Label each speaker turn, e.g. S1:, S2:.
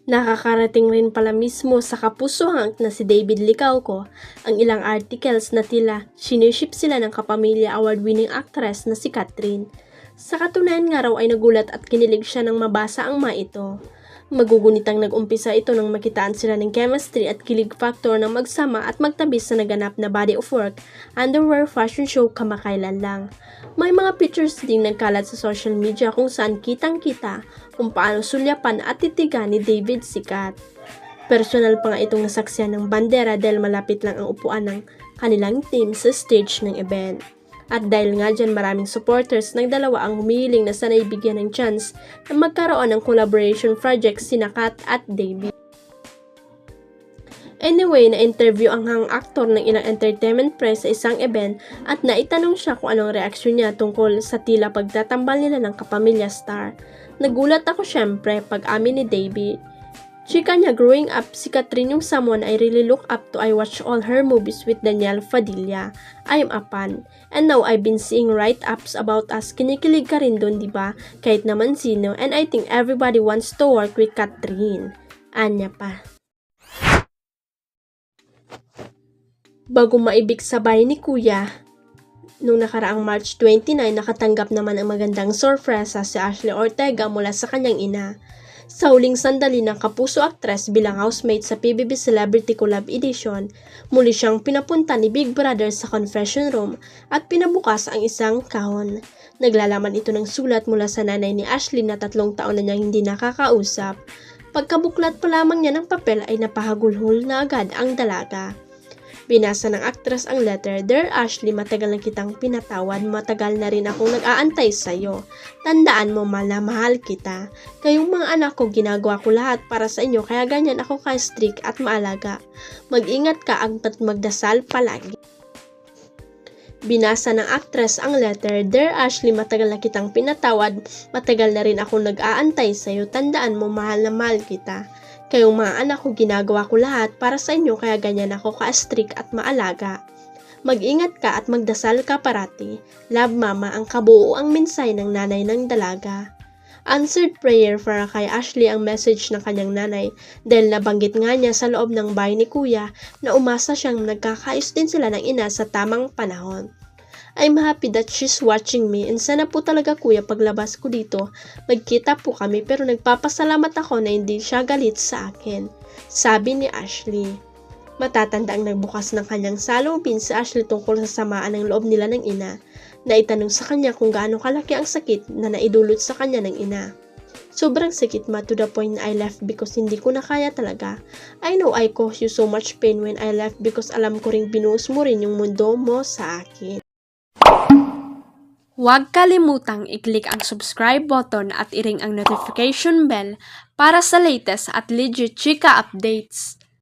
S1: Nakakarating rin pala mismo sa kapusohang na si David Licauco ang ilang articles na tila siniship sila ng kapamilya award-winning actress na si Catherine. Sa katunayan nga raw ay nagulat at kinilig siya nang mabasa ang mga ito. Magugunitang nag-umpisa ito nang makitaan sila ng chemistry at kilig factor ng magsama at magtabi sa naganap na body of work underwear fashion show kamakailan lang. May mga pictures ding nagkalat sa social media kung saan kitang-kita kung paano sulyapan at titigan ni David sikat. Personal pa nga itong nasaksihan ng bandera dahil malapit lang ang upuan ng kanilang team sa stage ng event. At dahil nga dyan maraming supporters ng dalawa ang humihiling na sana'y bigyan ng chance na magkaroon ng collaboration project sina Kat at David. Anyway, na-interview ang hang aktor ng ilang entertainment press sa isang event at naitanong siya kung anong reaksyon niya tungkol sa tila pagtatambal nila ng kapamilya star. Nagulat ako syempre pag amin ni David. Chika niya, growing up, si Catherine yung someone I really look up to. I watch all her movies with Daniel Padilla. I am a fan. And now I've been seeing write-ups about us. Kinikilig ka rin dun, diba? Kahit naman sino. And I think everybody wants to work with Catherine. Anya pa. Bago maibig sa bahay ni Kuya, noong nakaraang March 29, nakatanggap naman ang magandang sorpresa si Ashley Ortega mula sa kanyang ina. Sa huling sandali ng kapuso actress bilang housemate sa PBB Celebrity Collab Edition, muli siyang pinapunta ni Big Brother sa confession room at pinabukas ang isang kahon. Naglalaman ito ng sulat mula sa nanay ni Ashley na 3 taon na niyang hindi nakakausap. Pagkabuklat pa lamang niya ng papel ay napahagulhol na agad ang dalaga. Binasa ng actress ang letter, Dear Ashley, matagal na kitang pinatawad, matagal na rin akong nag-aantay sa'yo. Tandaan mo, mahal na mahal kita. Kayong mga anak ko, ginagawa ko lahat para sa inyo, kaya ganyan ako ka-strict at maalaga. Mag-ingat ka at magdasal palagi. Binasa ng actress ang letter, Dear Ashley, matagal na kitang pinatawad, matagal na rin akong nag-aantay sa'yo, tandaan mo, mahal na mahal kita. Kayong mga anak ko, ginagawa ko lahat para sa inyo kaya ganyan ako ka-strict at maalaga. Mag-ingat ka at magdasal ka parati. Love Mama, ang kabuuang mensahe ng nanay ng dalaga. Answered prayer para kay Ashley ang message ng kanyang nanay dahil nabanggit nga niya sa loob ng bahay ni Kuya na umasa siyang nagkakaayos din sila ng ina sa tamang panahon. I'm happy that she's watching me and sana po talaga Kuya paglabas ko dito, magkita po kami pero nagpapasalamat ako na hindi siya galit sa akin, sabi ni Ashley. Matatanda ang nagbukas ng kanyang salubin si Ashley tungkol sa samaan ng loob nila ng ina, na itanong sa kanya kung gaano kalaki ang sakit na naidulot sa kanya ng ina. Sobrang sakit ma to the point na I left because hindi ko na kaya talaga. I know I caused you so much pain when I left because alam ko ring binuhos mo rin yung mundo mo sa akin. Huwag kalimutang i-click ang subscribe button at i-ring ang notification bell para sa latest at legit chika updates.